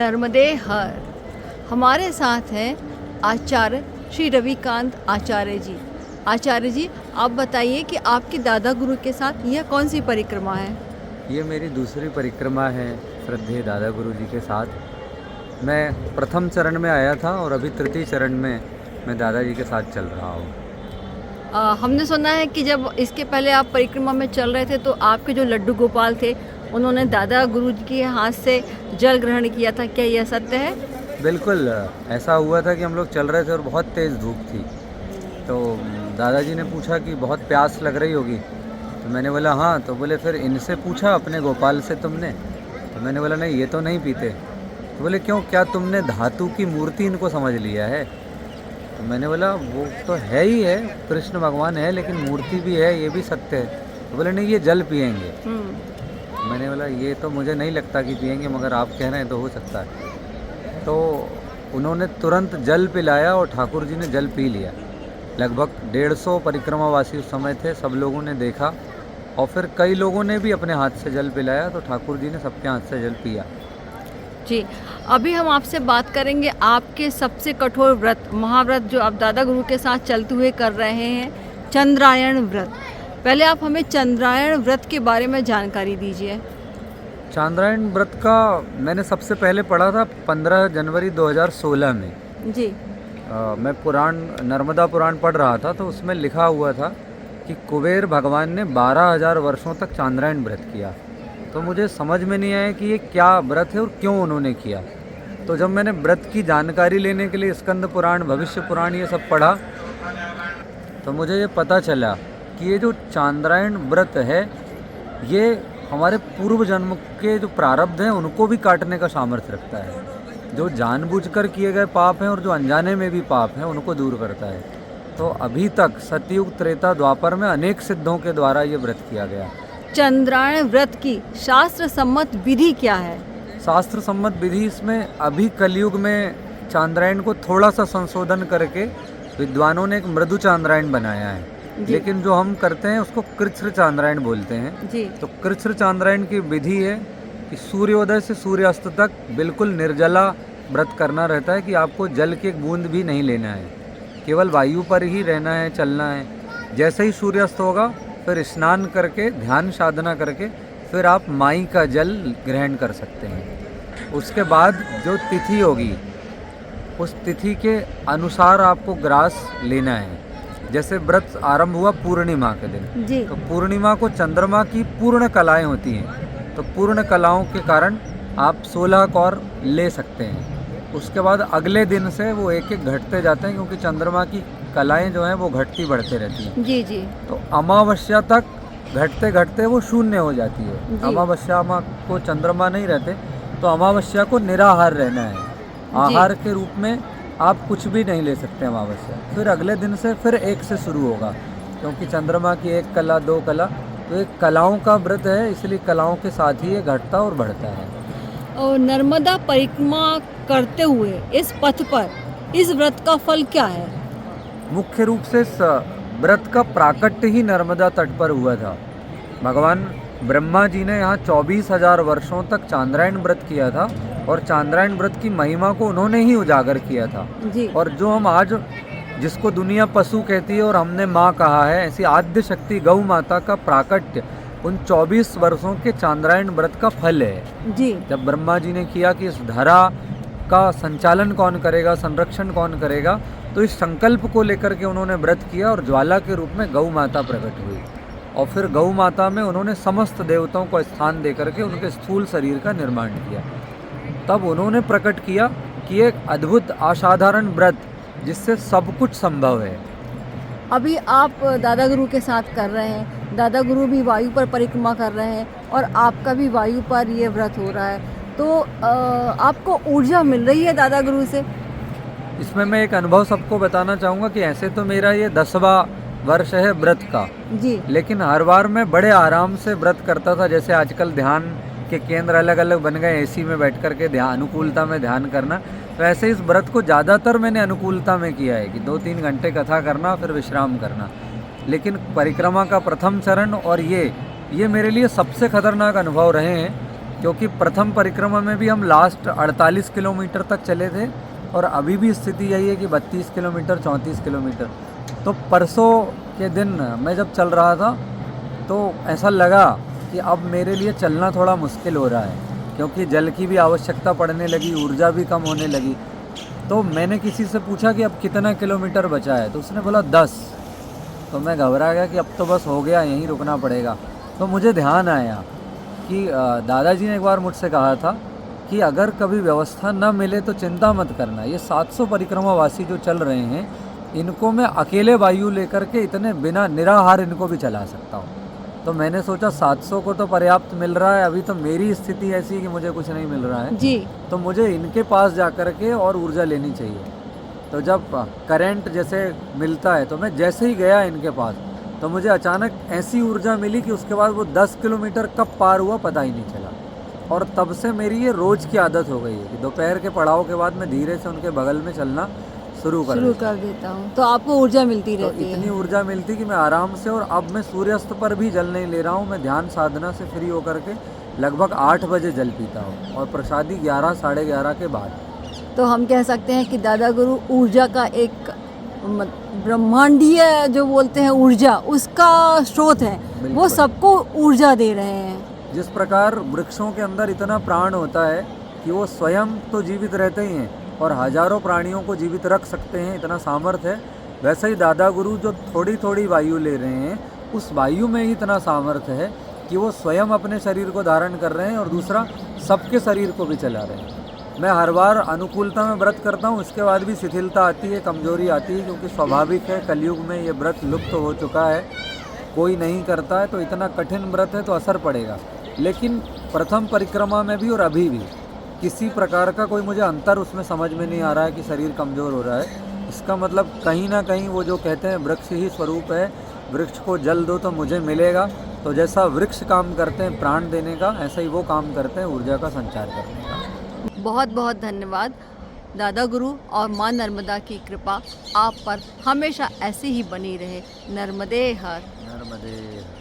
नर्मदे हर। हमारे साथ हैं आचार्य श्री रविकांत आचार्य जी। आचार्य जी, आप बताइए कि आपके दादा गुरु के साथ यह कौन सी परिक्रमा है? ये मेरी दूसरी परिक्रमा है श्रद्धेय दादा गुरु जी के साथ। मैं प्रथम चरण में आया था और अभी तृतीय चरण में मैं दादाजी के साथ चल रहा हूँ। हमने सुना है कि जब इसके पहले आप परिक्रमा में चल रहे थे तो आपके जो लड्डू गोपाल थे उन्होंने दादा गुरु जी के हाथ से जल ग्रहण किया था, क्या यह सत्य है? बिल्कुल ऐसा हुआ था कि हम लोग चल रहे थे और बहुत तेज़ धूप थी, तो दादाजी ने पूछा कि बहुत प्यास लग रही होगी, तो मैंने बोला हाँ। तो बोले फिर इनसे पूछा अपने गोपाल से तुमने? तो मैंने बोला नहीं, ये तो नहीं पीते। तो बोले क्यों, क्या तुमने धातु की मूर्ति इनको समझ लिया है? तो मैंने बोला वो तो है ही है, कृष्ण भगवान है, लेकिन मूर्ति भी है, ये भी सत्य है। तो बोले नहीं, ये जल पिएंगे। मैंने बोला ये तो मुझे नहीं लगता कि पिएंगे, मगर आप कह रहे हैं तो हो सकता है। तो उन्होंने तुरंत जल पिलाया और ठाकुर जी ने जल पी लिया। लगभग 150 परिक्रमावासी उस समय थे, सब लोगों ने देखा और फिर कई लोगों ने भी अपने हाथ से जल पिलाया, तो ठाकुर जी ने सबके हाथ से जल पिया। जी, अभी हम आपसे बात करेंगे आपके सबसे कठोर व्रत, महाव्रत जो आप दादा गुरु के साथ चलते हुए कर रहे हैं, चंद्रायण व्रत। पहले आप हमें चंद्रायण व्रत के बारे में जानकारी दीजिए। चांद्रायण व्रत का मैंने सबसे पहले पढ़ा था 15 जनवरी 2016 में। जी। मैं नर्मदा पुराण पढ़ रहा था, तो उसमें लिखा हुआ था कि कुबेर भगवान ने 12,000 वर्षों तक चांद्रायण व्रत किया। तो मुझे समझ में नहीं आया कि ये क्या व्रत है और क्यों उन्होंने किया। तो जब मैंने व्रत की जानकारी लेने के लिए स्कंद पुराण, भविष्य पुराण ये सब पढ़ा, तो मुझे ये पता चला कि ये जो चांद्रायण व्रत है, ये हमारे पूर्व जन्म के जो प्रारब्ध हैं उनको भी काटने का सामर्थ्य रखता है। जो जानबूझकर किए गए पाप हैं और जो अनजाने में भी पाप हैं उनको दूर करता है। तो अभी तक सतयुग, त्रेता, द्वापर में अनेक सिद्धों के द्वारा ये व्रत किया गया। चंद्रायण व्रत की शास्त्र सम्मत विधि क्या है? शास्त्र सम्मत विधि इसमें अभी कलयुग में चांद्रायण को थोड़ा सा संशोधन करके विद्वानों ने एक मृदु चांद्रायण बनाया है, लेकिन जो हम करते हैं उसको कृच्छ्र चांद्रायण बोलते हैं। जी। तो कृच्छ्र चांद्रायण की विधि है कि सूर्योदय से सूर्यास्त तक बिल्कुल निर्जला व्रत करना रहता है, कि आपको जल की एक बूंद भी नहीं लेना है, केवल वायु पर ही रहना है, चलना है। जैसे ही सूर्यास्त होगा फिर स्नान करके, ध्यान साधना करके फिर आप माई का जल ग्रहण कर सकते हैं। उसके बाद जो तिथि होगी उस तिथि के अनुसार आपको ग्रास लेना है। जैसे व्रत आरंभ हुआ पूर्णिमा के दिन, जी। तो पूर्णिमा को चंद्रमा की पूर्ण कलाएं होती हैं, तो पूर्ण कलाओं के कारण आप 16 कौर ले सकते हैं। उसके बाद अगले दिन से वो एक एक घटते जाते हैं, क्योंकि चंद्रमा की कलाएं जो हैं वो घटती बढ़ते रहती हैं। जी जी। तो अमावस्या तक घटते घटते वो शून्य हो जाती है। अमावस्या को चंद्रमा नहीं रहते, तो अमावस्या को निराहार रहना है। आहार के रूप में आप कुछ भी नहीं ले सकते अमावस्या। फिर अगले दिन से फिर एक से शुरू होगा, क्योंकि चंद्रमा की एक कला, 2 कला, तो एक कलाओं का व्रत है, इसलिए कलाओं के साथ ही ये घटता और बढ़ता है। और नर्मदा परिक्रमा करते हुए इस पथ पर इस व्रत का फल क्या है? मुख्य रूप से इस व्रत का प्राकट्य ही नर्मदा तट पर हुआ था। भगवान ब्रह्मा जी ने यहाँ 24,000 वर्षों तक चांद्रायण व्रत किया था, और चांद्रायण व्रत की महिमा को उन्होंने ही उजागर किया था। जी। और जो हम आज, जिसको दुनिया पशु कहती है और हमने माँ कहा है, ऐसी आद्य शक्ति गौ माता का प्राकट्य उन 24 वर्षों के चांद्रायण व्रत का फल है। जी। जब ब्रह्मा जी ने किया कि इस धरा का संचालन कौन करेगा, संरक्षण कौन करेगा, तो इस संकल्प को लेकर के उन्होंने व्रत किया और ज्वाला के रूप में गौ माता प्रकट हुई। और फिर गौ माता में उन्होंने समस्त देवताओं को स्थान दे करके उनके स्थूल शरीर का निर्माण किया। तब उन्होंने प्रकट किया कि एक अद्भुत असाधारण व्रत जिससे सब कुछ संभव है। अभी आप दादा गुरु के साथ कर रहे हैं, दादा गुरु भी वायु पर परिक्रमा कर रहे हैं और आपका भी वायु पर ये व्रत हो रहा है, तो आपको ऊर्जा मिल रही है दादा गुरु से? इसमें मैं एक अनुभव सबको बताना चाहूँगा कि ऐसे तो मेरा ये 10वां वर्ष है व्रत का। जी। लेकिन हर बार मैं बड़े आराम से व्रत करता था। जैसे आजकल ध्यान के केंद्र अलग अलग बन गए, एसी में बैठ करके ध्यान, अनुकूलता में ध्यान करना, तो ऐसे इस व्रत को ज़्यादातर मैंने अनुकूलता में किया है कि 2-3 घंटे कथा करना, फिर विश्राम करना। लेकिन परिक्रमा का प्रथम चरण और ये मेरे लिए सबसे खतरनाक अनुभव रहे हैं, क्योंकि प्रथम परिक्रमा में भी हम लास्ट 48 किलोमीटर तक चले थे और अभी भी स्थिति यही है कि 32 किलोमीटर 34 किलोमीटर। तो परसों के दिन मैं जब चल रहा था तो ऐसा लगा कि अब मेरे लिए चलना थोड़ा मुश्किल हो रहा है, क्योंकि जल की भी आवश्यकता पड़ने लगी, ऊर्जा भी कम होने लगी। तो मैंने किसी से पूछा कि अब कितना किलोमीटर बचा है, तो उसने बोला 10। तो मैं घबरा गया कि अब तो बस हो गया, यहीं रुकना पड़ेगा। तो मुझे ध्यान आया कि दादाजी ने एक बार मुझसे कहा था कि अगर कभी व्यवस्था न मिले तो चिंता मत करना, ये 700 परिक्रमावासी जो चल रहे हैं इनको मैं अकेले वायु लेकर के इतने बिना निराहार इनको भी चला सकता हूँ। तो मैंने सोचा 700 को तो पर्याप्त मिल रहा है, अभी तो मेरी स्थिति ऐसी है कि मुझे कुछ नहीं मिल रहा है जी। तो मुझे इनके पास जा कर के और ऊर्जा लेनी चाहिए। तो जब करंट जैसे मिलता है तो मैं जैसे ही गया इनके पास तो मुझे अचानक ऐसी ऊर्जा मिली कि उसके बाद वो 10 किलोमीटर कब पार हुआ पता ही नहीं चला। और तब से मेरी ये रोज़ की आदत हो गई है कि दोपहर के पड़ाव के बाद मैं धीरे से उनके बगल में चलना शुरू कर देता हूँ, तो आपको ऊर्जा मिलती तो रहती है। इतनी ऊर्जा मिलती कि मैं आराम से, और अब मैं सूर्यास्त पर भी जल नहीं ले रहा हूँ, मैं ध्यान साधना से फ्री होकर के लगभग 8 बजे जल पीता हूँ और प्रसादी 11 साढ़े 11 के बाद। तो हम कह सकते हैं कि दादा गुरु ऊर्जा का एक ब्रह्मांडीय जो बोलते हैं ऊर्जा, उसका स्रोत है, वो बिल्कुल। सबको ऊर्जा दे रहे हैं। जिस प्रकार वृक्षों के अंदर इतना प्राण होता है कि वो स्वयं तो जीवित रहते ही हैं और हजारों प्राणियों को जीवित रख सकते हैं, इतना सामर्थ्य है, वैसे ही दादा गुरु जो थोड़ी थोड़ी वायु ले रहे हैं उस वायु में ही इतना सामर्थ्य है कि वो स्वयं अपने शरीर को धारण कर रहे हैं और दूसरा सबके शरीर को भी चला रहे हैं। मैं हर बार अनुकूलता में व्रत करता हूँ, उसके बाद भी शिथिलता आती है, कमजोरी आती है, क्योंकि स्वाभाविक है, कलयुग में ये व्रत लुप्त हो चुका है, कोई नहीं करता है, तो इतना कठिन व्रत है तो असर पड़ेगा। लेकिन प्रथम परिक्रमा में भी और अभी भी किसी प्रकार का कोई मुझे अंतर उसमें समझ में नहीं आ रहा है कि शरीर कमज़ोर हो रहा है। इसका मतलब कहीं ना कहीं वो जो कहते हैं वृक्ष ही स्वरूप है, वृक्ष को जल दो तो मुझे मिलेगा। तो जैसा वृक्ष काम करते हैं प्राण देने का, ऐसा ही वो काम करते हैं ऊर्जा का संचार करने का। बहुत बहुत धन्यवाद। दादा गुरु और माँ नर्मदा की कृपा आप पर हमेशा ऐसे ही बनी रहे। नर्मदे हर। नर्मदे।